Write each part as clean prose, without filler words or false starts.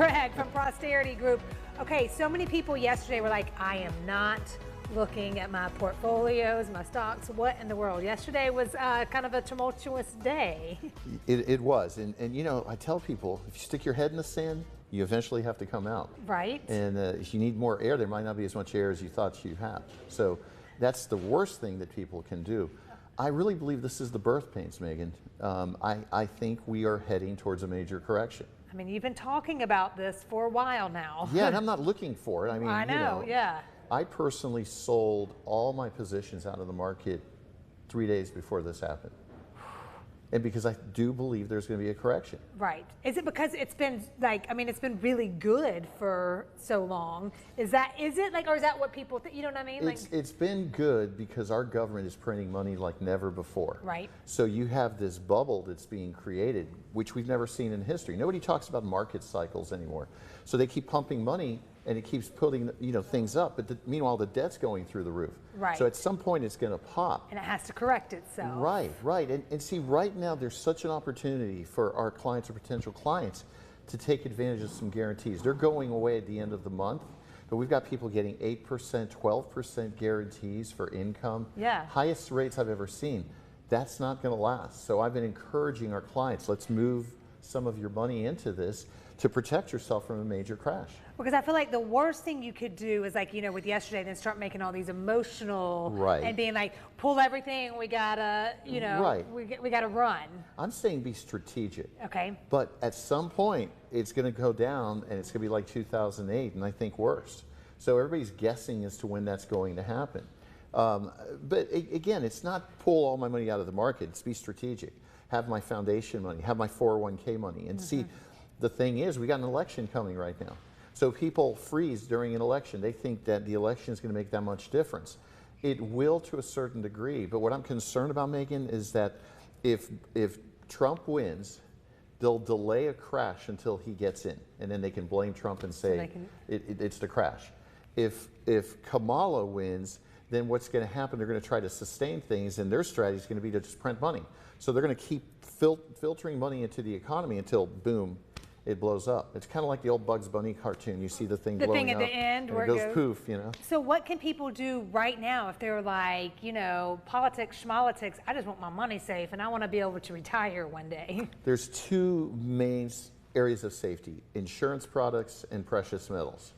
Greg from Prosperity Group. Okay, so many people yesterday were like, I am not looking at my portfolios, my stocks, what in the world? Yesterday was kind of a tumultuous day. It was, and you know, I tell people, if you stick your head in the sand, you eventually have to come out. Right. And if you need more air, there might not be as much air as you thought you had. So that's the worst thing that people can do. I really believe this is the birth pains, Megan. I think we are heading towards a major correction. I mean, you've been talking about this for a while now. Yeah, and I'm not looking for it. I mean, I know, yeah. I personally sold all my positions out of the market 3 days before this happened. And because I do believe there's going to be a correction. Right. Is it because it's been like, I mean, it's been really good for so long? Is it like, or is that what people think? You know what I mean? It's been good because our government is printing money like never before. Right. So you have this bubble that's being created, which we've never seen in history. Nobody talks about market cycles anymore. So they keep pumping money and it keeps putting, you know, things up, but meanwhile the debt's going through the roof. Right. So at some point it's going to pop. And it has to correct itself. Right, right. And see, right now there's such an opportunity for our clients or potential clients to take advantage of some guarantees. They're going away at the end of the month, but we've got people getting 8%, 12% guarantees for income. Yeah. Highest rates I've ever seen. That's not going to last. So I've been encouraging our clients, let's move some of your money into this to protect yourself from a major crash. Because I feel like the worst thing you could do is, like, you know, with yesterday, then start making all these emotional, right, and being like, pull everything, we gotta, you know, right, we gotta run. I'm saying be strategic. Okay. But at some point, it's going to go down, and it's going to be like 2008, and I think worse. So everybody's guessing as to when that's going to happen. But again, it's not pull all my money out of the market. It's be strategic. Have my foundation money, have my 401k money, and see. The thing is, we got an election coming right now. So people freeze during an election. They think that the election is going to make that much difference. It will to a certain degree, but what I'm concerned about, Megan, is that if Trump wins, they'll delay a crash until he gets in, and then they can blame Trump and say it's the crash. If Kamala wins, then what's going to happen, they're going to try to sustain things, and their strategy is going to be to just print money. So they're going to keep filtering money into the economy until, boom, it blows up. It's kind of like the old Bugs Bunny cartoon. You see the thing blowing at up, the end and where it goes poof, you know. So what can people do right now if they're like, you know, politics, schmolitics, I just want my money safe and I want to be able to retire one day? There's two main areas of safety: insurance products and precious metals.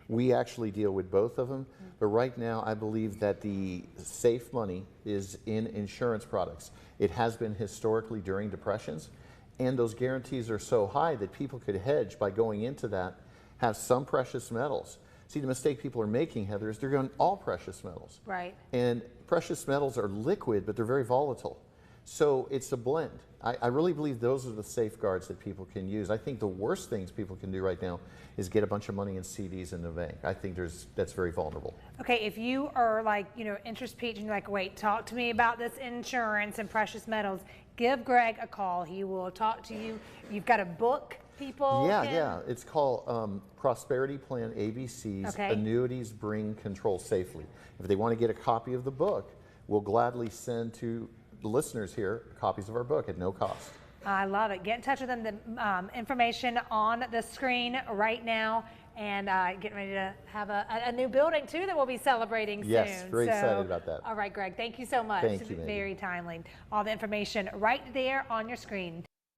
We actually deal with both of them, but right now I believe that the safe money is in insurance products. It has been historically during depressions. And those guarantees are so high that people could hedge by going into that, have some precious metals. See, the mistake people are making, Heather, is they're going all precious metals. Right. And precious metals are liquid, but they're very volatile. So it's a blend. I really believe those are the safeguards that people can use. I think the worst things people can do right now is get a bunch of money in CDs in the bank. I think that's very vulnerable. Okay, if you are like, you know, interest peaked and you're like, wait, talk to me about this insurance and precious metals, give Greg a call. He will talk to you. You've got a book, people Yeah. It's called Prosperity Plan ABCs, okay. Annuities Bring Control Safely. If they want to get a copy of the book, we'll gladly send to the listeners here copies of our book at no cost. I love it. Get in touch with them. The information on the screen right now, and getting ready to have a new building too that we'll be celebrating soon. Yes, very excited about that. All right, Greg, thank you so much. Thank you, Megan. Very timely. All the information right there on your screen.